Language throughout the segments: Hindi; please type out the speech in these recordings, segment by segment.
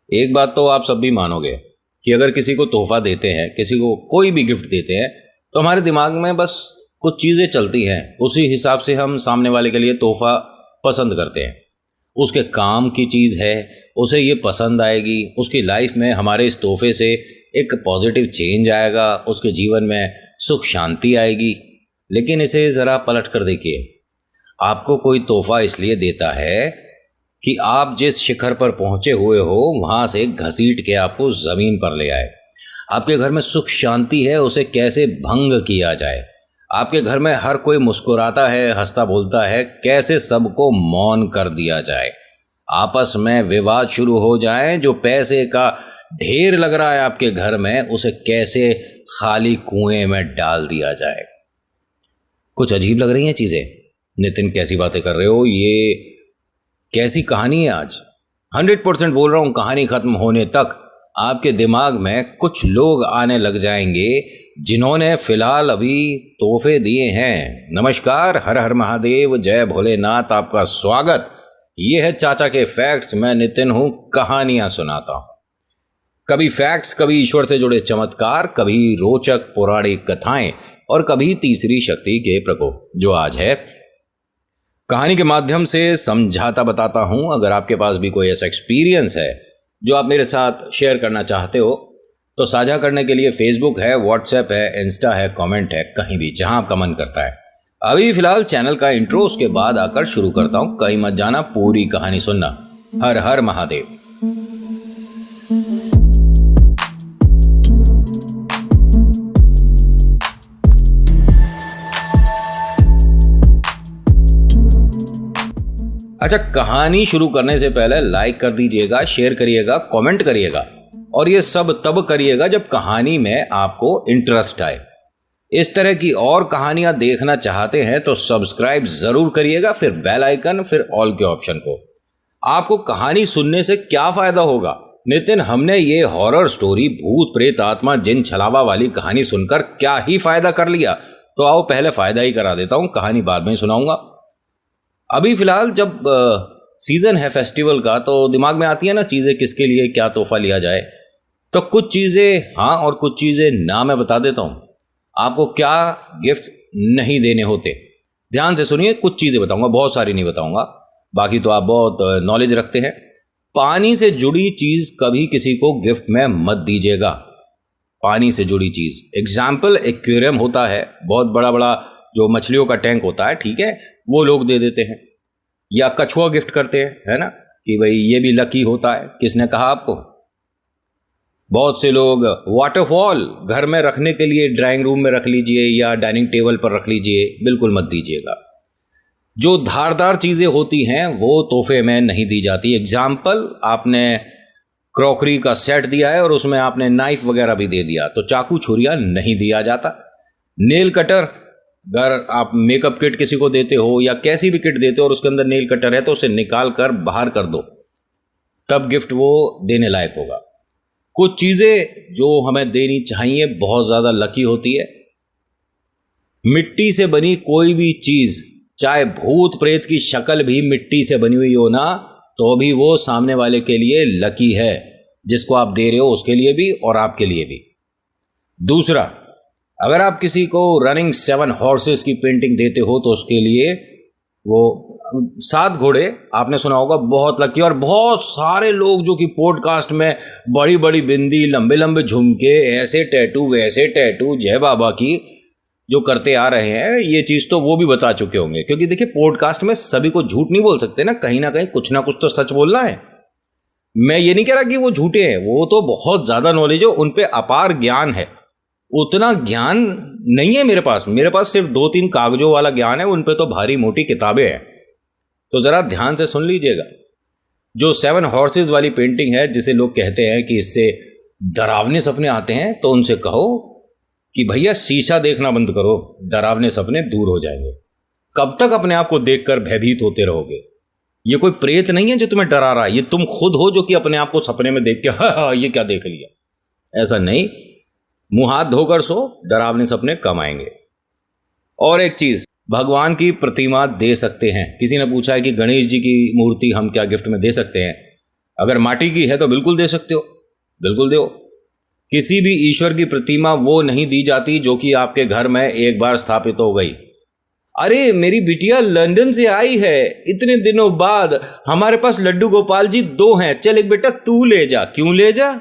एक बात तो आप सब भी मानोगे कि अगर किसी को तोहफा देते हैं, किसी को कोई भी गिफ्ट देते हैं, तो हमारे दिमाग में बस कुछ चीज़ें चलती हैं, उसी हिसाब से हम सामने वाले के लिए तोहफा पसंद करते हैं। उसके काम की चीज़ है, उसे ये पसंद आएगी, उसकी लाइफ में हमारे इस तोहफे से एक पॉजिटिव चेंज आएगा, उसके जीवन में सुख शांति आएगी। लेकिन इसे ज़रा पलट कर देखिए, आपको कोई तोहफा इसलिए देता है कि आप जिस शिखर पर पहुंचे हुए हो वहां से घसीट के आपको ज़मीन पर ले आए। आपके घर में सुख शांति है, उसे कैसे भंग किया जाए। आपके घर में हर कोई मुस्कुराता है, हंसता बोलता है, कैसे सबको मौन कर दिया जाए। आपस में विवाद शुरू हो जाए, जो पैसे का ढेर लग रहा है आपके घर में, उसे कैसे खाली कुएं में डाल दिया जाए। कुछ अजीब लग रही हैं चीज़ें? नितिन, कैसी बातें कर रहे हो? ये कैसी कहानी है? आज 100% बोल रहा हूँ, कहानी खत्म होने तक आपके दिमाग में कुछ लोग आने लग जाएंगे जिन्होंने फिलहाल अभी तोहफे दिए हैं। नमस्कार, हर हर महादेव, जय भोलेनाथ, आपका स्वागत। ये है चाचा के फैक्ट्स। मैं नितिन हूँ, कहानियाँ सुनाता हूँ। कभी फैक्ट्स, कभी ईश्वर से जुड़े चमत्कार, कभी रोचक पौराणिक कथाएं और कभी तीसरी शक्ति के प्रकोप। जो आज है, कहानी के माध्यम से समझाता बताता हूं। अगर आपके पास भी कोई ऐसा एक्सपीरियंस है जो आप मेरे साथ शेयर करना चाहते हो, तो साझा करने के लिए फेसबुक है, व्हाट्सएप है, इंस्टा है, कमेंट है, कहीं भी जहां आपका मन करता है। अभी फिलहाल चैनल का इंट्रो, उसके बाद आकर शुरू करता हूं। कहीं मत जाना, पूरी कहानी सुनना। हर हर महादेव। अच्छा, कहानी शुरू करने से पहले लाइक कर दीजिएगा, शेयर करिएगा, कमेंट करिएगा, और ये सब तब करिएगा जब कहानी में आपको इंटरेस्ट आए। इस तरह की और कहानियां देखना चाहते हैं तो सब्सक्राइब जरूर करिएगा, फिर बेल आइकन, फिर ऑल के ऑप्शन को। आपको कहानी सुनने से क्या फायदा होगा? नितिन, हमने ये हॉरर स्टोरी, भूत प्रेत आत्मा जिन छलावा वाली कहानी सुनकर क्या ही फायदा कर लिया। तो आओ पहले फायदा ही करा देता हूं, कहानी बाद में सुनाऊंगा। अभी फिलहाल जब सीजन है फेस्टिवल का, तो दिमाग में आती है ना चीज़ें, किसके लिए क्या तोहफा लिया जाए। तो कुछ चीज़ें हाँ और कुछ चीज़ें ना मैं बता देता हूँ आपको क्या गिफ्ट नहीं देने होते। ध्यान से सुनिए, कुछ चीज़ें बताऊंगा, बहुत सारी नहीं बताऊंगा, बाकी तो आप बहुत नॉलेज रखते हैं। पानी से जुड़ी चीज़ कभी किसी को गिफ्ट में मत दीजिएगा। पानी से जुड़ी चीज़, एग्जाम्पल एक्वेरियम होता है, बहुत बड़ा बड़ा जो मछलियों का टैंक होता है, ठीक है, वो लोग दे देते हैं। या कछुआ गिफ्ट करते हैं, है ना, कि भाई ये भी लकी होता है। किसने कहा आपको? बहुत से लोग वाटरफॉल घर में रखने के लिए ड्राइंग रूम में रख लीजिए या डाइनिंग टेबल पर रख लीजिए, बिल्कुल मत दीजिएगा। जो धारदार चीज़ें होती हैं वो तोहफे में नहीं दी जाती। एग्जाम्पल, आपने क्रॉकरी का सेट दिया है और उसमें आपने नाइफ वगैरह भी दे दिया, तो चाकू छुरियाँ नहीं दिया जाता। नेल कटर, अगर आप मेकअप किट किसी को देते हो या कैसी भी किट देते हो और उसके अंदर नेल कटर है, तो उसे निकाल कर बाहर कर दो, तब गिफ्ट वो देने लायक होगा। कुछ चीज़ें जो हमें देनी चाहिए बहुत ज़्यादा लकी होती है। मिट्टी से बनी कोई भी चीज़, चाहे भूत प्रेत की शक्ल भी मिट्टी से बनी हुई हो ना, तो भी वो सामने वाले के लिए लकी है, जिसको आप दे रहे हो उसके लिए भी और आपके लिए भी। दूसरा, अगर आप किसी को रनिंग 7 हॉर्सेस की पेंटिंग देते हो तो उसके लिए वो 7 घोड़े, आपने सुना होगा, बहुत लकी। और बहुत सारे लोग जो कि पॉडकास्ट में बड़ी बड़ी बिंदी, लंबे लंबे झुमके, ऐसे टैटू वैसे टैटू, जय बाबा की जो करते आ रहे हैं, ये चीज़ तो वो भी बता चुके होंगे। क्योंकि देखिए, पॉडकास्ट में सभी को झूठ नहीं बोल सकते ना, कहीं ना कहीं कुछ ना कुछ तो सच बोलना है। मैं ये नहीं कह रहा कि वो झूठे हैं, वो तो बहुत ज़्यादा नॉलेज है, उन पर अपार ज्ञान है। उतना ज्ञान नहीं है मेरे पास सिर्फ 2-3 कागजों वाला ज्ञान है, उन पे तो भारी मोटी किताबें हैं। तो ज़रा ध्यान से सुन लीजिएगा। जो 7 हॉर्सेस वाली पेंटिंग है, जिसे लोग कहते हैं कि इससे डरावने सपने आते हैं, तो उनसे कहो कि भैया शीशा देखना बंद करो, डरावने सपने दूर हो जाएंगे। कब तक अपने आप को देखकर भयभीत होते रहोगे? ये कोई प्रेत नहीं है जो तुम्हें डरा रहा है, ये तुम खुद हो जो कि अपने आप को सपने में देख के हाँ ये क्या देख लिया। ऐसा नहीं, मुंह हाथ धोकर सो, डरावने सपने कम आएंगे। और एक चीज, भगवान की प्रतिमा दे सकते हैं। किसी ने पूछा है कि गणेश जी की मूर्ति हम क्या गिफ्ट में दे सकते हैं? अगर माटी की है तो बिल्कुल दे सकते हो, बिल्कुल दो। किसी भी ईश्वर की प्रतिमा वो नहीं दी जाती जो कि आपके घर में एक बार स्थापित हो गई। अरे मेरी बिटिया लंदन से आई है, इतने दिनों बाद हमारे पास लड्डू गोपाल जी 2 हैं, चल एक बेटा तू ले जा। क्यों ले जा,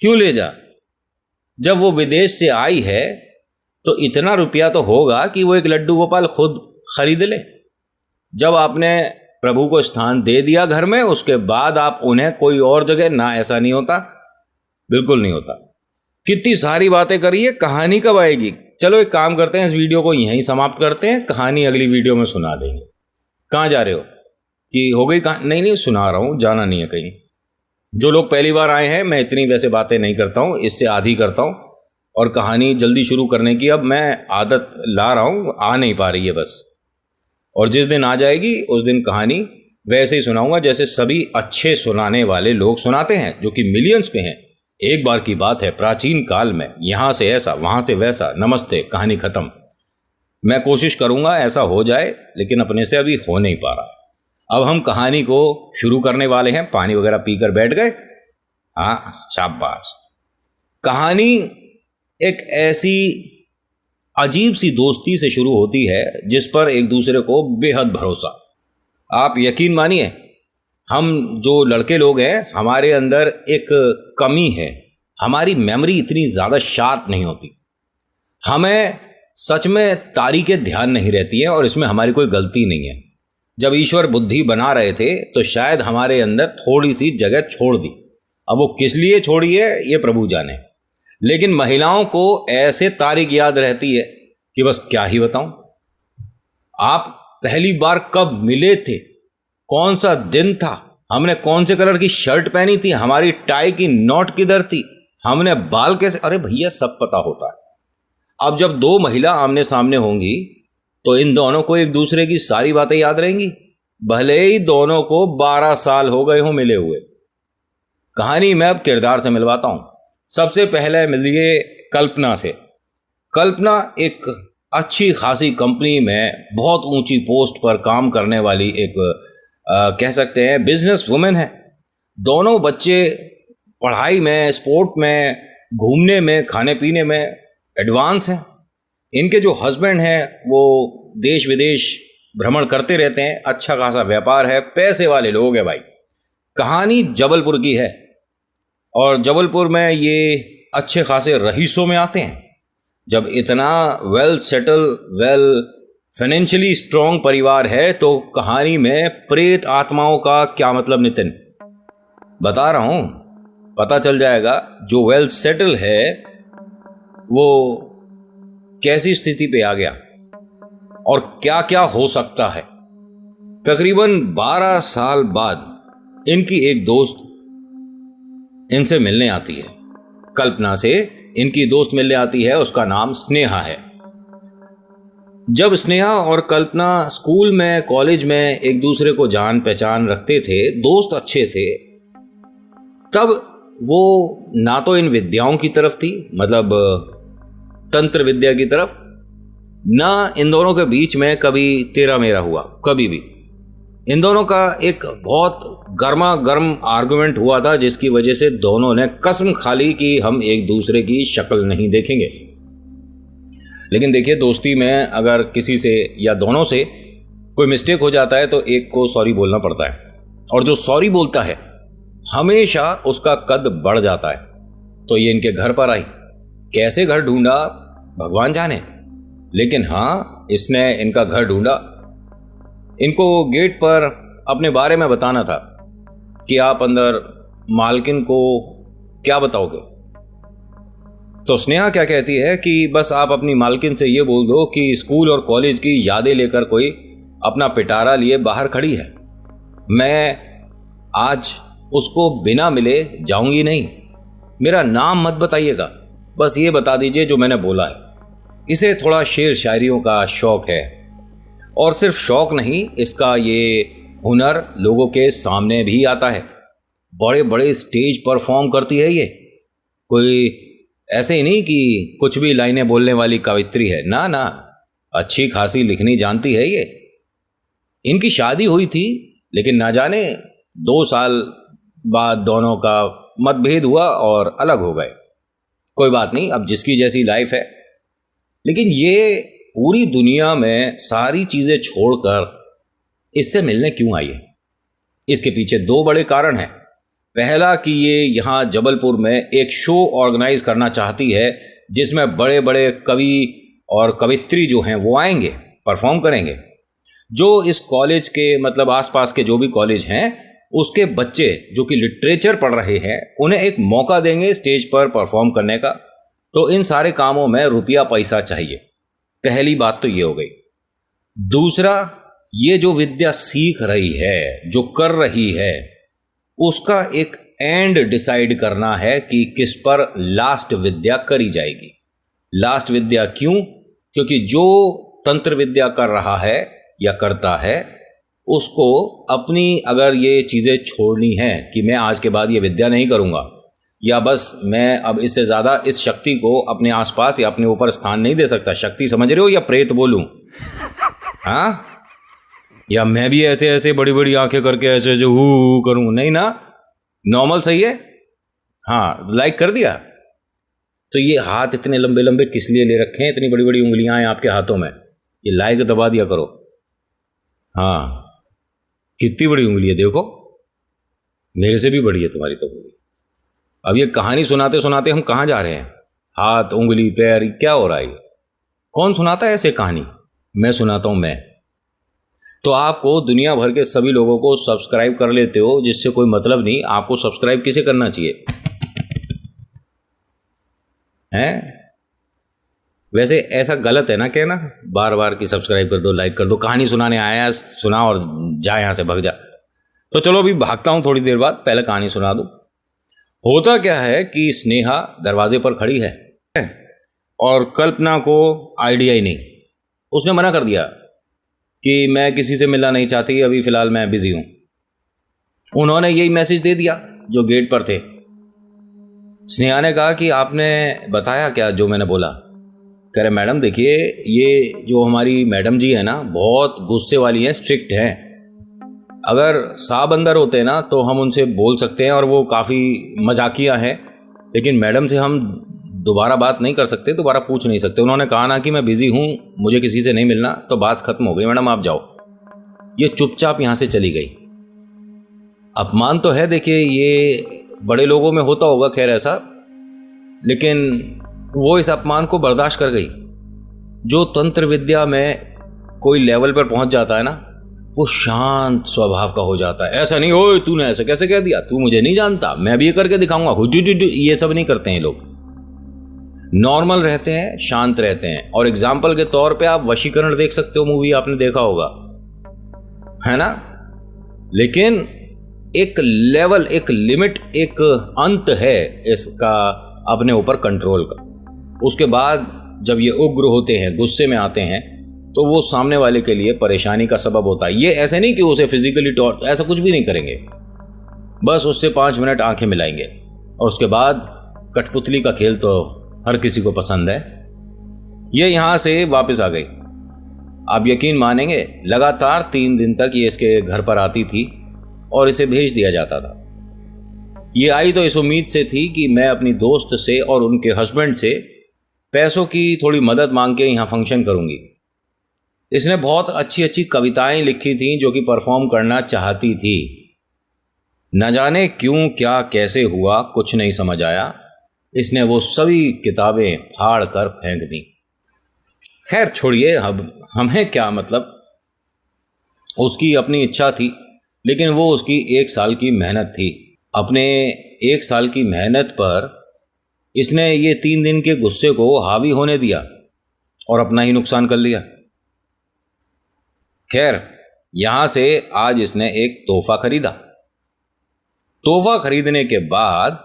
क्यों ले जा? जब वो विदेश से आई है तो इतना रुपया तो होगा कि वो एक लड्डू गोपाल खुद खरीद ले। जब आपने प्रभु को स्थान दे दिया घर में, उसके बाद आप उन्हें कोई और जगह ना, ऐसा नहीं होता, बिल्कुल नहीं होता। कितनी सारी बातें करिए, कहानी कब आएगी? चलो एक काम करते हैं, इस वीडियो को यहीं समाप्त करते हैं, कहानी अगली वीडियो में सुना देंगे। कहाँ जा रहे हो? कि हो गई कहानी? नहीं नहीं, सुना रहा हूँ, जाना नहीं है कहीं। जो लोग पहली बार आए हैं, मैं इतनी वैसे बातें नहीं करता हूँ, इससे आधी करता हूँ, और कहानी जल्दी शुरू करने की अब मैं आदत ला रहा हूँ, आ नहीं पा रही है बस। और जिस दिन आ जाएगी उस दिन कहानी वैसे ही सुनाऊंगा जैसे सभी अच्छे सुनाने वाले लोग सुनाते हैं, जो कि मिलियंस पे हैं। एक बार की बात है, प्राचीन काल में, यहाँ से ऐसा वहाँ से वैसा, नमस्ते, कहानी खत्म। मैं कोशिश करूँगा ऐसा हो जाए, लेकिन अपने से अभी हो नहीं पा रहा। अब हम कहानी को शुरू करने वाले हैं। पानी वगैरह पीकर बैठ गए? हाँ, शाबाश। कहानी एक ऐसी अजीब सी दोस्ती से शुरू होती है जिस पर एक दूसरे को बेहद भरोसा। आप यकीन मानिए, हम जो लड़के लोग हैं, हमारे अंदर एक कमी है, हमारी मेमोरी इतनी ज़्यादा शार्प नहीं होती। हमें सच में तारीखें ध्यान नहीं रहती हैं, और इसमें हमारी कोई गलती नहीं है। जब ईश्वर बुद्धि बना रहे थे तो शायद हमारे अंदर थोड़ी सी जगह छोड़ दी। अब वो किस लिए छोड़ी है ये प्रभु जाने। लेकिन महिलाओं को ऐसे तारीख याद रहती है कि बस क्या ही बताऊं। आप पहली बार कब मिले थे, कौन सा दिन था, हमने कौन से कलर की शर्ट पहनी थी, हमारी टाई की नॉट किधर थी, हमने बाल कैसे, अरे भैया सब पता होता है। अब जब 2 महिला आमने सामने होंगी तो इन दोनों को एक दूसरे की सारी बातें याद रहेंगी, भले ही दोनों को 12 साल हो गए हों मिले हुए। कहानी मैं अब किरदार से मिलवाता हूं। सबसे पहले मिलिए कल्पना से। कल्पना एक अच्छी खासी कंपनी में बहुत ऊंची पोस्ट पर काम करने वाली एक कह सकते हैं बिजनेस वुमेन है। दोनों बच्चे पढ़ाई में, स्पोर्ट में, घूमने में, खाने पीने में एडवांस हैं। इनके जो हस्बैंड हैं वो देश विदेश भ्रमण करते रहते हैं, अच्छा खासा व्यापार है, पैसे वाले लोग हैं भाई। कहानी जबलपुर की है, और जबलपुर में ये अच्छे खासे रईसों में आते हैं। जब इतना well settle, well financially strong परिवार है तो कहानी में प्रेत आत्माओं का क्या मतलब नितिन? बता रहा हूं, पता चल जाएगा। जो वेल सेटल है वो कैसी स्थिति पे आ गया और क्या क्या हो सकता है। तकरीबन 12 साल बाद इनकी एक दोस्त इनसे मिलने आती है। कल्पना से इनकी दोस्त मिलने आती है, उसका नाम स्नेहा है। जब स्नेहा और कल्पना स्कूल में, कॉलेज में एक दूसरे को जान पहचान रखते थे, दोस्त अच्छे थे, तब वो ना तो इन विद्याओं की तरफ थी, मतलब तंत्र विद्या की तरफ, ना इन दोनों के बीच में कभी तेरा मेरा हुआ, कभी भी। इन दोनों का एक बहुत गर्मा गर्म आर्गुमेंट हुआ था, जिसकी वजह से दोनों ने कसम खा ली कि हम एक दूसरे की शक्ल नहीं देखेंगे। लेकिन देखिए, दोस्ती में अगर किसी से या दोनों से कोई मिस्टेक हो जाता है तो एक को सॉरी बोलना पड़ता है, और जो सॉरी बोलता है हमेशा उसका कद बढ़ जाता है। तो ये इनके घर पर आई, कैसे घर ढूंढा भगवान जाने, लेकिन हाँ, इसने इनका घर ढूंढा। इनको गेट पर अपने बारे में बताना था कि आप अंदर मालकिन को क्या बताओगे। तो स्नेहा क्या कहती है कि बस आप अपनी मालकिन से ये बोल दो कि स्कूल और कॉलेज की यादें लेकर कोई अपना पिटारा लिए बाहर खड़ी है। मैं आज उसको बिना मिले जाऊंगी नहीं। मेरा नाम मत बताइएगा, बस ये बता दीजिए जो मैंने बोला है। इसे थोड़ा शेर शायरियों का शौक है, और सिर्फ शौक नहीं, इसका ये हुनर लोगों के सामने भी आता है। बड़े बड़े स्टेज परफॉर्म करती है ये। कोई ऐसे ही नहीं कि कुछ भी लाइनें बोलने वाली कवित्री है, ना ना, अच्छी खासी लिखनी जानती है ये। इनकी शादी हुई थी, लेकिन ना जाने 2 साल बाद दोनों का मतभेद हुआ और अलग हो गए। कोई बात नहीं, अब जिसकी जैसी लाइफ है। लेकिन ये पूरी दुनिया में सारी चीज़ें छोड़कर इससे मिलने क्यों आई है? इसके पीछे 2 बड़े कारण हैं। पहला कि ये यहाँ जबलपुर में एक शो ऑर्गेनाइज करना चाहती है जिसमें बड़े बड़े कवि और कवित्री जो हैं वो आएंगे, परफॉर्म करेंगे। जो इस कॉलेज के मतलब आसपास के जो भी कॉलेज हैं उसके बच्चे जो कि लिटरेचर पढ़ रहे हैं उन्हें एक मौका देंगे स्टेज पर परफॉर्म करने का। तो इन सारे कामों में रुपया पैसा चाहिए। पहली बात तो ये हो गई। दूसरा, ये जो विद्या सीख रही है, जो कर रही है, उसका एक एंड डिसाइड करना है कि किस पर लास्ट विद्या करी जाएगी। लास्ट विद्या क्यों? क्योंकि जो तंत्र विद्या कर रहा है या करता है उसको अपनी अगर ये चीज़ें छोड़नी है कि मैं आज के बाद ये विद्या नहीं करूँगा या बस मैं अब इससे ज़्यादा इस शक्ति को अपने आसपास या अपने ऊपर स्थान नहीं दे सकता। शक्ति समझ रहे हो या प्रेत बोलूँ? हाँ, या मैं भी ऐसे ऐसे बड़ी बड़ी आंखें करके ऐसे ऐसे हू करूँ? नहीं ना, नॉर्मल सही है। हाँ, लाइक कर दिया। तो ये हाथ इतने लंबे लंबे किस लिए ले रखे हैं? इतनी बड़ी बड़ी उंगलियां हैं आपके हाथों में, ये लाइक दबा दिया करो। हाँ, कितनी बड़ी उंगली है देखो, मेरे से भी बड़ी है तुम्हारी तो उंगली। अब ये कहानी सुनाते सुनाते हम कहाँ जा रहे हैं? हाथ, उंगली, पैर, क्या हो रहा है? कौन सुनाता है ऐसे कहानी? मैं सुनाता हूँ मैं। तो आपको दुनिया भर के सभी लोगों को सब्सक्राइब कर लेते हो जिससे कोई मतलब नहीं। आपको सब्सक्राइब किसे करना चाहिए हैं? वैसे ऐसा गलत है ना कहना बार बार कि सब्सक्राइब कर दो, लाइक कर दो। कहानी सुनाने आया, सुना और जा यहाँ से, भग जा। तो चलो अभी भागता हूँ थोड़ी देर बाद, पहले कहानी सुना दूँ। होता क्या है कि स्नेहा दरवाजे पर खड़ी है और कल्पना को आइडिया ही नहीं। उसने मना कर दिया कि मैं किसी से मिलना नहीं चाहती, अभी फ़िलहाल मैं बिज़ी हूँ। उन्होंने यही मैसेज दे दिया जो गेट पर थे। स्नेहा ने कहा कि आपने बताया क्या जो मैंने बोला? कह रहे मैडम देखिए, ये जो हमारी मैडम जी है ना बहुत गुस्से वाली हैं, स्ट्रिक्ट हैं। अगर साहब अंदर होते ना तो हम उनसे बोल सकते हैं और वो काफ़ी मजाकिया हैं, लेकिन मैडम से हम दोबारा बात नहीं कर सकते, दोबारा पूछ नहीं सकते। उन्होंने कहा ना कि मैं बिज़ी हूँ, मुझे किसी से नहीं मिलना, तो बात खत्म हो गई, मैडम आप जाओ। ये चुपचाप यहाँ से चली गई। अपमान तो है, देखिए ये बड़े लोगों में होता होगा खैर ऐसा, लेकिन वो इस अपमान को बर्दाश्त कर गई। जो तंत्र विद्या में कोई लेवल पर पहुंच जाता है ना वो शांत स्वभाव का हो जाता है। ऐसा नहीं ओए तूने ऐसे कैसे कह दिया, तू मुझे नहीं जानता, मैं भी ये करके दिखाऊंगा, हुजू, ये सब नहीं करते हैं लोग। नॉर्मल रहते हैं, शांत रहते हैं। और एग्जाम्पल के तौर पे आप वशीकरण देख सकते हो, मूवी आपने देखा होगा, है ना। लेकिन एक लेवल, एक लिमिट, एक अंत है इसका अपने ऊपर कंट्रोल का। उसके बाद जब ये उग्र होते हैं, गुस्से में आते हैं, तो वो सामने वाले के लिए परेशानी का सबब होता है। ये ऐसे नहीं कि उसे फिजिकली टॉर्च, ऐसा कुछ भी नहीं करेंगे, बस उससे 5 मिनट आंखें मिलाएंगे और उसके बाद कठपुतली का खेल तो हर किसी को पसंद है। ये यहाँ से वापस आ गई। आप यकीन मानेंगे, लगातार 3 दिन तक ये इसके घर पर आती थी और इसे भेज दिया जाता था। ये आई तो इस उम्मीद से थी कि मैं अपनी दोस्त से और उनके हस्बैंड से पैसों की थोड़ी मदद मांग के यहाँ फंक्शन करूँगी। इसने बहुत अच्छी अच्छी कविताएं लिखी थीं जो कि परफॉर्म करना चाहती थी। न जाने क्यों, क्या, कैसे हुआ, कुछ नहीं समझ आया। इसने वो सभी किताबें फाड़ कर फेंक दी। खैर छोड़िए, अब हमें क्या मतलब। उसकी अपनी इच्छा थी, लेकिन वो उसकी 1 साल की मेहनत थी। अपने 1 साल की मेहनत पर इसने ये 3 दिन के गुस्से को हावी होने दिया और अपना ही नुकसान कर लिया। खैर, यहां से आज इसने एक तोहफा खरीदा। तोहफा खरीदने के बाद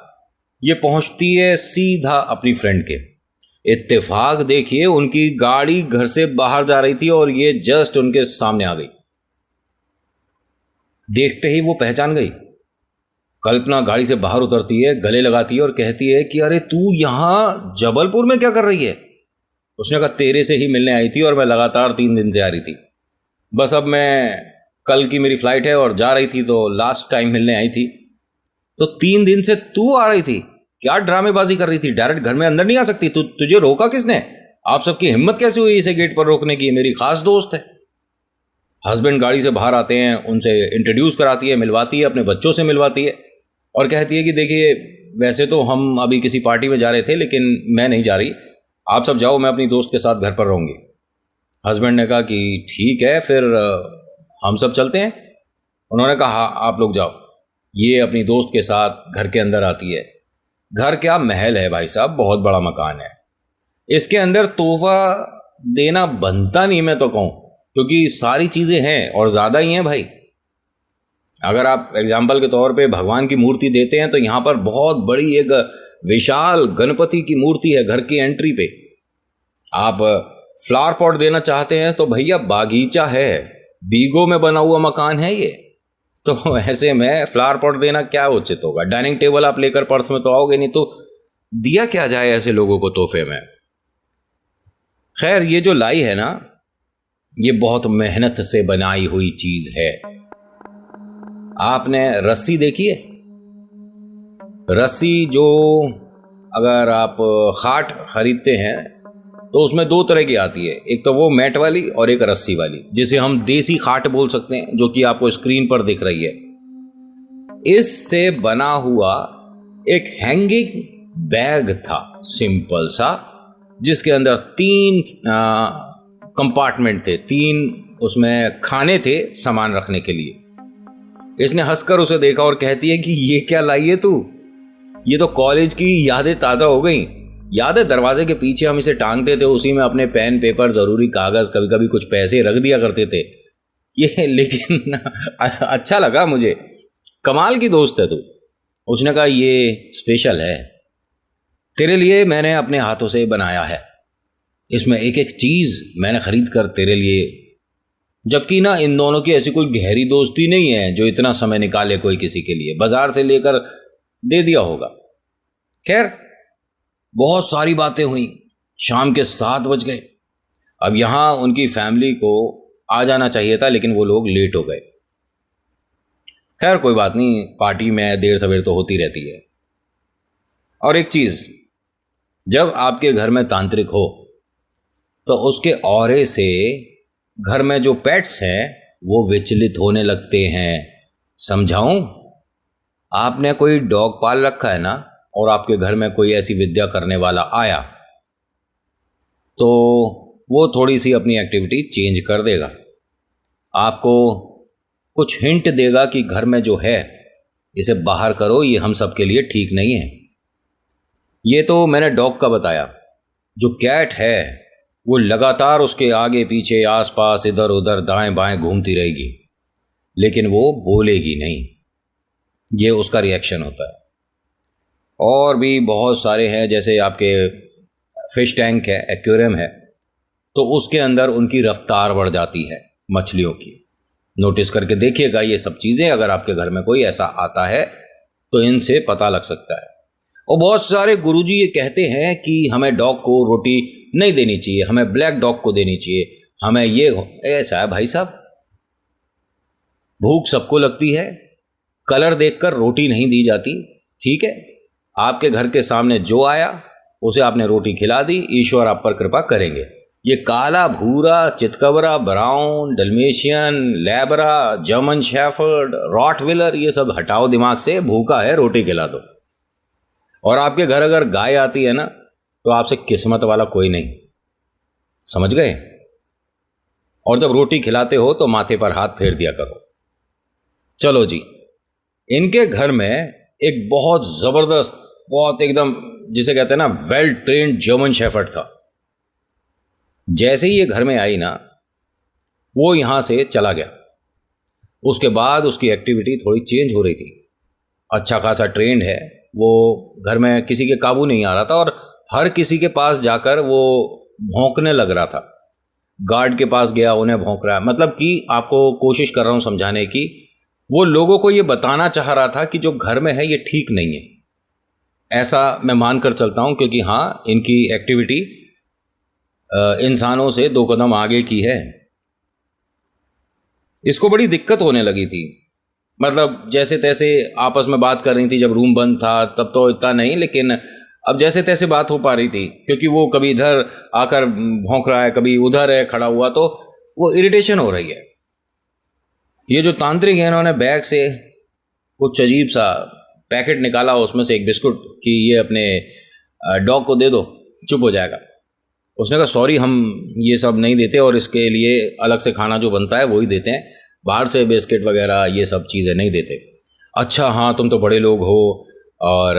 ये पहुंचती है सीधा अपनी फ्रेंड के। इत्तेफाक देखिए, उनकी गाड़ी घर से बाहर जा रही थी और ये जस्ट उनके सामने आ गई। देखते ही वो पहचान गई। कल्पना गाड़ी से बाहर उतरती है, गले लगाती है और कहती है कि अरे तू यहाँ जबलपुर में क्या कर रही है? उसने कहा तेरे से ही मिलने आई थी और मैं लगातार 3 दिन से आ रही थी, बस अब मैं कल की मेरी फ्लाइट है और जा रही थी तो लास्ट टाइम मिलने आई थी। तो 3 दिन से तू आ रही थी, क्या ड्रामेबाजी कर रही थी? डायरेक्ट घर में अंदर नहीं आ सकती? तुझे रोका किसने? आप सबकी हिम्मत कैसे हुई इसे गेट पर रोकने की? मेरी खास दोस्त है। हस्बैंड गाड़ी से बाहर आते हैं, उनसे इंट्रोड्यूस कराती है, मिलवाती है, अपने बच्चों से मिलवाती है और कहती है कि देखिए वैसे तो हम अभी किसी पार्टी में जा रहे थे लेकिन मैं नहीं जा रही, आप सब जाओ, मैं अपनी दोस्त के साथ घर पर रहूँगी। हस्बैंड ने कहा कि ठीक है फिर हम सब चलते हैं। उन्होंने कहा हाँ आप लोग जाओ। ये अपनी दोस्त के साथ घर के अंदर आती है। घर क्या महल है भाई साहब, बहुत बड़ा मकान है। इसके अंदर तोहफा देना बनता नहीं, मैं तो कहूँ, क्योंकि सारी चीज़ें हैं और ज़्यादा ही हैं भाई। अगर आप एग्जाम्पल के तौर पे भगवान की मूर्ति देते हैं तो यहाँ पर बहुत बड़ी एक विशाल गणपति की मूर्ति है घर की एंट्री पे। आप फ्लावर पॉट देना चाहते हैं तो भैया बागीचा है, बीगो में बना हुआ मकान है ये, तो ऐसे में फ्लावर पॉट देना क्या उचित होगा? डाइनिंग टेबल आप लेकर पर्स में तो आओगे नहीं, तो दिया क्या जाए ऐसे लोगों को तोहफे में? खैर ये जो लाई है ना, ये बहुत मेहनत से बनाई हुई चीज है। आपने रस्सी देखी है? रस्सी जो अगर आप खाट खरीदते हैं तो उसमें 2 तरह की आती है, एक तो वो मैट वाली और एक रस्सी वाली, जिसे हम देसी खाट बोल सकते हैं, जो कि आपको स्क्रीन पर दिख रही है। इससे बना हुआ एक हैंगिंग बैग था, सिंपल सा, जिसके अंदर 3 कंपार्टमेंट थे, 3 उसमें खाने थे सामान रखने के लिए। इसने हंसकर उसे देखा और कहती है कि ये क्या लाई है तू? ये तो कॉलेज की यादें ताज़ा हो गई। याद है दरवाजे के पीछे हम इसे टांगते थे, उसी में अपने पेन पेपर ज़रूरी कागज़ कभी कभी कुछ पैसे रख दिया करते थे ये। लेकिन अच्छा लगा मुझे, कमाल की दोस्त है तू। उसने कहा ये स्पेशल है, तेरे लिए मैंने अपने हाथों से बनाया है, इसमें एक एक चीज़ मैंने खरीद कर तेरे लिए। जबकि ना इन दोनों की ऐसी कोई गहरी दोस्ती नहीं है जो इतना समय निकाले कोई किसी के लिए, बाजार से लेकर दे दिया होगा। खैर बहुत सारी बातें हुई, शाम के 7 बज गए। अब यहाँ उनकी फैमिली को आ जाना चाहिए था लेकिन वो लोग लेट हो गए। खैर कोई बात नहीं, पार्टी में देर सवेर तो होती रहती है। और एक चीज़, जब आपके घर में तांत्रिक हो तो उसके ऑरे से घर में जो पेट्स हैं वो विचलित होने लगते हैं। समझाऊं? आपने कोई डॉग पाल रखा है ना, और आपके घर में कोई ऐसी विद्या करने वाला आया तो वो थोड़ी सी अपनी एक्टिविटी चेंज कर देगा, आपको कुछ हिंट देगा कि घर में जो है इसे बाहर करो, ये हम सब के लिए ठीक नहीं है। ये तो मैंने डॉग का बताया। जो कैट है वो लगातार उसके आगे पीछे आसपास इधर उधर दाएं बाएं घूमती रहेगी, लेकिन वो बोलेगी नहीं, ये उसका रिएक्शन होता है। और भी बहुत सारे हैं, जैसे आपके फिश टैंक है, एक्वेरियम है, तो उसके अंदर उनकी रफ्तार बढ़ जाती है मछलियों की। नोटिस करके देखिएगा ये सब चीज़ें, अगर आपके घर में कोई ऐसा आता है तो इनसे पता लग सकता है। और बहुत सारे गुरुजी ये कहते हैं कि हमें डॉग को रोटी नहीं देनी चाहिए, हमें ब्लैक डॉग को देनी चाहिए, हमें ये ऐसा है। भाई साहब, भूख सबको लगती है, कलर देखकर रोटी नहीं दी जाती। ठीक है, आपके घर के सामने जो आया उसे आपने रोटी खिला दी, ईश्वर आप पर कृपा करेंगे। ये काला, भूरा, चितकबरा, brown, Dalmatian, लैब्रा, German shepherd, Rottweiler, ये सब हटाओ दिमाग से। भूखा है, रोटी खिला दो। और आपके घर अगर गाय आती है ना तो आपसे किस्मत वाला कोई नहीं, समझ गए? और जब रोटी खिलाते हो तो माथे पर हाथ फेर दिया करो। चलो जी, इनके घर में एक बहुत ज़बरदस्त, बहुत एकदम जिसे कहते हैं ना वेल ट्रेन्ड जर्मन शेफर्ड था। जैसे ही ये घर में आई ना, वो यहाँ से चला गया। उसके बाद उसकी एक्टिविटी थोड़ी चेंज हो रही थी। अच्छा खासा ट्रेंड है, वो घर में किसी के काबू नहीं आ रहा था और हर किसी के पास जाकर वो भौंकने लग रहा था। गार्ड के पास गया, उन्हें भौंक रहा है। मतलब कि आपको कोशिश कर रहा हूँ समझाने की, वो लोगों को ये बताना चाह रहा था कि जो घर में है ये ठीक नहीं है। ऐसा मैं मान कर चलता हूँ, क्योंकि हाँ, इनकी एक्टिविटी इंसानों से 2 कदम आगे की है। इसको बड़ी दिक्कत होने लगी थी। मतलब जैसे तैसे आपस में बात कर रही थी, जब रूम बंद था तब तो इतना नहीं, लेकिन अब जैसे तैसे बात हो पा रही थी, क्योंकि वो कभी इधर आकर भौंक रहा है, कभी उधर है खड़ा हुआ, तो वो इरिटेशन हो रही है। ये जो तांत्रिक है, इन्होंने बैग से कुछ अजीब सा पैकेट निकाला, उसमें से एक बिस्कुट कि ये अपने डॉग को दे दो, चुप हो जाएगा। उसने कहा सॉरी, हम ये सब नहीं देते, और इसके लिए अलग से खाना जो बनता है वही देते हैं, बाहर से बिस्किट वगैरह ये सब चीज़ें नहीं देते। अच्छा हाँ, तुम तो बड़े लोग हो, और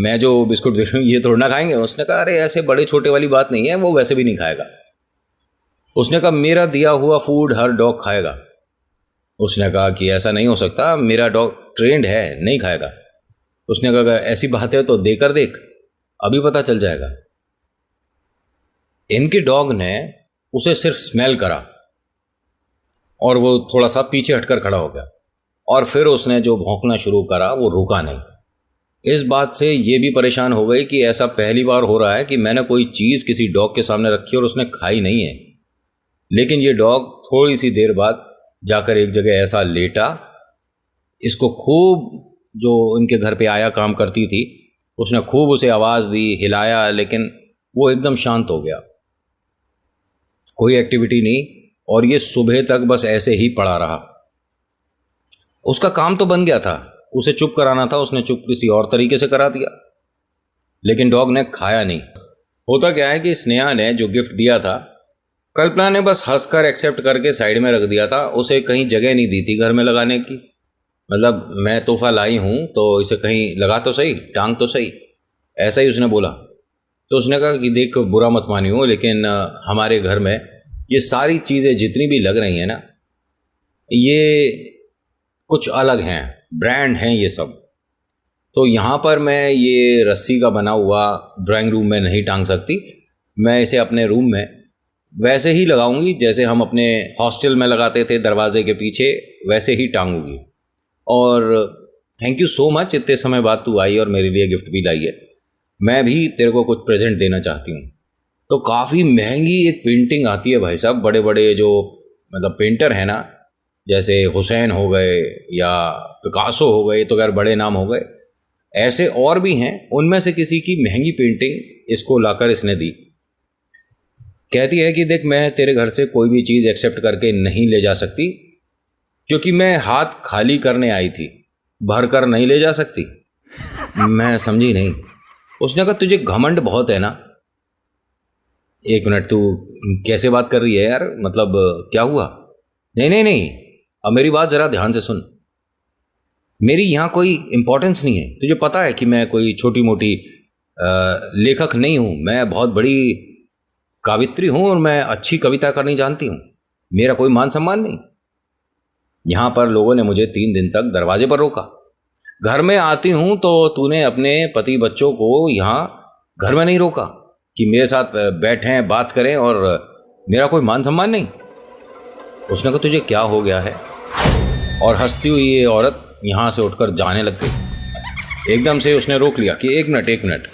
मैं जो बिस्कुट दे रहा हूँ ये थोड़ा ना खाएंगे। उसने कहा अरे ऐसे बड़े छोटे वाली बात नहीं है, वो वैसे भी नहीं खाएगा। उसने कहा मेरा दिया हुआ फूड हर डॉग खाएगा। उसने कहा कि ऐसा नहीं हो सकता, मेरा डॉग ट्रेंड है, नहीं खाएगा। उसने कहा अगर ऐसी बात है तो देकर देख, अभी पता चल जाएगा। इनके डॉग ने उसे सिर्फ स्मेल करा और वो थोड़ा सा पीछे हटकर खड़ा हो गया, और फिर उसने जो भौंकना शुरू करा वो रुका नहीं। इस बात से ये भी परेशान हो गई कि ऐसा पहली बार हो रहा है कि मैंने कोई चीज़ किसी डॉग के सामने रखी और उसने खाई नहीं है। लेकिन ये डॉग थोड़ी सी देर बाद जाकर एक जगह ऐसा लेटा, इसको खूब, जो इनके घर पे आया काम करती थी, उसने खूब उसे आवाज़ दी, हिलाया, लेकिन वो एकदम शांत हो गया, कोई एक्टिविटी नहीं, और ये सुबह तक बस ऐसे ही पड़ा रहा। उसका काम तो बन गया था, उसे चुप कराना था, उसने चुप किसी और तरीके से करा दिया, लेकिन डॉग ने खाया नहीं। होता क्या है कि स्नेहा ने जो गिफ्ट दिया था, कल्पना ने बस हंसकर एक्सेप्ट करके साइड में रख दिया था, उसे कहीं जगह नहीं दी थी घर में लगाने की। मतलब मैं तोहफा लाई हूँ तो इसे कहीं लगा तो सही, टांग तो सही, ऐसा ही उसने बोला। तो उसने कहा कि देख बुरा मत मानियो, लेकिन हमारे घर में ये सारी चीज़ें जितनी भी लग रही हैं ना, ये कुछ अलग हैं, ब्रांड हैं ये सब। तो यहाँ पर मैं ये रस्सी का बना हुआ ड्राइंग रूम में नहीं टांग सकती, मैं इसे अपने रूम में वैसे ही लगाऊंगी जैसे हम अपने हॉस्टल में लगाते थे दरवाजे के पीछे, वैसे ही टांगूंगी। और थैंक यू सो मच, इतने समय बाद तू आई और मेरे लिए गिफ्ट भी लाई है। मैं भी तेरे को कुछ प्रेजेंट देना चाहती हूँ। तो काफ़ी महंगी एक पेंटिंग आती है भाई साहब, बड़े बड़े जो मतलब पेंटर हैं ना, जैसे हुसैन हो गए या पिकासो हो गए, तो खैर बड़े नाम हो गए, ऐसे और भी हैं, उनमें से किसी की महंगी पेंटिंग इसको लाकर इसने दी। कहती है कि देख मैं तेरे घर से कोई भी चीज़ एक्सेप्ट करके नहीं ले जा सकती, क्योंकि मैं हाथ खाली करने आई थी, भर कर नहीं ले जा सकती। मैं समझी नहीं। उसने कहा तुझे घमंड बहुत है ना। एक मिनट, तू कैसे बात कर रही है यार, मतलब क्या हुआ? नहीं नहीं नहीं, अब मेरी बात ज़रा ध्यान से सुन। मेरी यहाँ कोई इम्पोर्टेंस नहीं है, तुझे पता है कि मैं कोई छोटी मोटी लेखक नहीं हूँ, मैं बहुत बड़ी कवित्री हूँ और मैं अच्छी कविता करनी जानती हूँ, मेरा कोई मान सम्मान नहीं। यहाँ पर लोगों ने मुझे 3 दिन तक दरवाजे पर रोका, घर में आती हूँ तो तूने अपने पति बच्चों को यहाँ घर में नहीं रोका कि मेरे साथ बैठें बात करें, और मेरा कोई मान सम्मान नहीं। उसने कहा तुझे क्या हो गया है? और हंसती हुई ये औरत यहाँ से उठकर जाने लग गई। एकदम से उसने रोक लिया कि एक मिनट,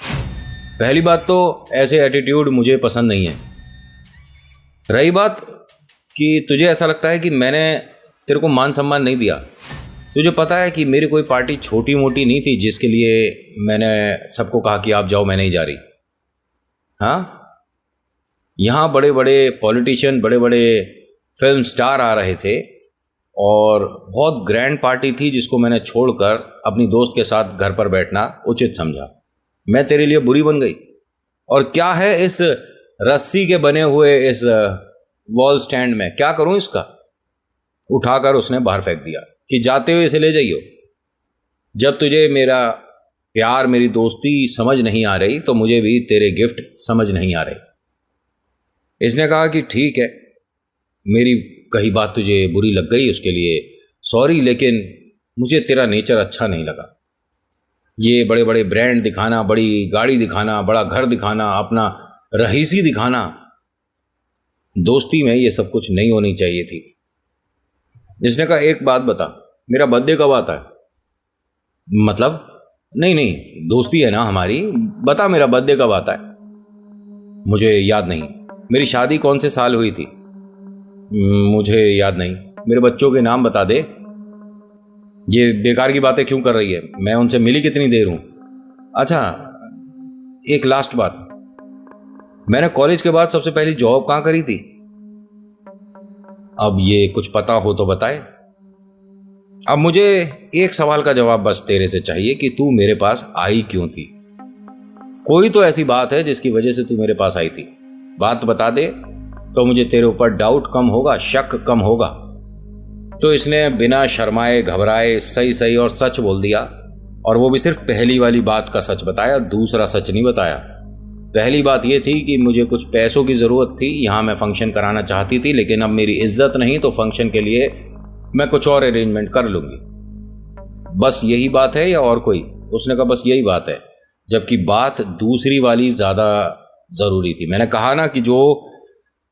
पहली बात तो ऐसे एटीट्यूड मुझे पसंद नहीं है। रही बात कि तुझे ऐसा लगता है कि मैंने तेरे को मान सम्मान नहीं दिया, तुझे पता है कि मेरी कोई पार्टी छोटी मोटी नहीं थी जिसके लिए मैंने सबको कहा कि आप जाओ, मैं नहीं जा रही। हाँ, यहाँ बड़े बड़े पॉलिटिशियन, बड़े बड़े फिल्म स्टार आ रहे थे और बहुत ग्रैंड पार्टी थी जिसको मैंने छोड़कर अपनी दोस्त के साथ घर पर बैठना उचित समझा। मैं तेरे लिए बुरी बन गई। और क्या है इस रस्सी के बने हुए इस वॉल स्टैंड में, क्या करूं इसका? उठाकर उसने बाहर फेंक दिया कि जाते हुए इसे ले जाइयो। जब तुझे मेरा प्यार, मेरी दोस्ती समझ नहीं आ रही तो मुझे भी तेरे गिफ्ट समझ नहीं आ रहे। इसने कहा कि ठीक है, मेरी कही बात तुझे बुरी लग गई, उसके लिए सॉरी, लेकिन मुझे तेरा नेचर अच्छा नहीं लगा। ये बड़े बड़े ब्रांड दिखाना, बड़ी गाड़ी दिखाना, बड़ा घर दिखाना, अपना रईसी दिखाना, दोस्ती में ये सब कुछ नहीं होनी चाहिए थी। जिसने कहा एक बात बता, मेरा बर्थडे कब आता है? मतलब नहीं, दोस्ती है ना हमारी, बता मेरा बर्थडे कब आता है? मुझे याद नहीं। मेरी शादी कौन से साल हुई थी? मुझे याद नहीं। मेरे बच्चों के नाम बता दे। ये बेकार की बातें क्यों कर रही है? मैं उनसे मिली कितनी देर हूं? अच्छा, एक लास्ट बात, मैंने कॉलेज के बाद सबसे पहली जॉब कहां करी थी? अब ये कुछ पता हो तो बताए। अब मुझे एक सवाल का जवाब बस तेरे से चाहिए कि तू मेरे पास आई क्यों थी? कोई तो ऐसी बात है जिसकी वजह से तू मेरे पास आई थी। बात बता दे तो मुझे तेरे ऊपर डाउट कम होगा, शक कम होगा। तो इसने बिना शर्माए घबराए सही सही और सच बोल दिया, और वो भी सिर्फ पहली वाली बात का सच बताया, दूसरा सच नहीं बताया। पहली बात ये थी कि मुझे कुछ पैसों की ज़रूरत थी, यहाँ मैं फंक्शन कराना चाहती थी, लेकिन अब मेरी इज्जत नहीं तो फंक्शन के लिए मैं कुछ और अरेंजमेंट कर लूँगी। बस यही बात है या और कोई? उसने कहा बस यही बात है, जबकि बात दूसरी वाली ज़्यादा ज़रूरी थी। मैंने कहा ना कि जो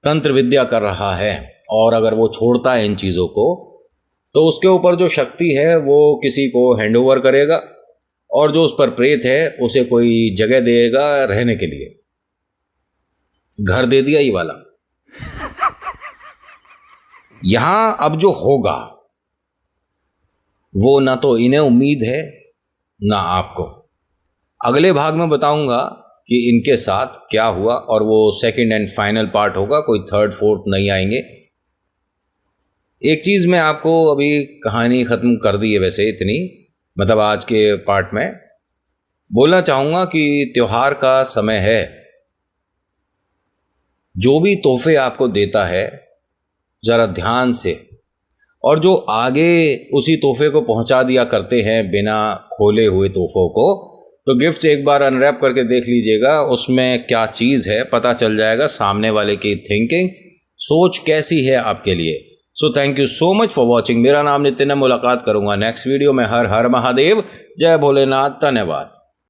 तंत्र विद्या कर रहा है और अगर वो छोड़ता है इन चीज़ों को तो उसके ऊपर जो शक्ति है वो किसी को हैंडओवर करेगा, और जो उस पर प्रेत है उसे कोई जगह देगा रहने के लिए। घर दे दिया ये वाला। यहां अब जो होगा वो ना तो इन्हें उम्मीद है ना आपको। अगले भाग में बताऊंगा कि इनके साथ क्या हुआ, और वो सेकंड एंड फाइनल पार्ट होगा, कोई थर्ड फोर्थ नहीं आएंगे। एक चीज़ मैं आपको अभी कहानी ख़त्म कर दी है वैसे इतनी, मतलब आज के पार्ट में बोलना चाहूँगा कि त्योहार का समय है। जो भी तोहफे आपको देता है ज़रा ध्यान से, और जो आगे उसी तोहफे को पहुंचा दिया करते हैं बिना खोले हुए तोहफों को, तो गिफ्ट्स एक बार अनरैप करके देख लीजिएगा उसमें क्या चीज़ है, पता चल जाएगा सामने वाले की थिंकिंग, सोच कैसी है आपके लिए। So thank you so much for watching. मेरा नाम नितिन है, मुलाकात करूंगा नेक्स्ट वीडियो में। हर हर महादेव, जय भोलेनाथ, धन्यवाद।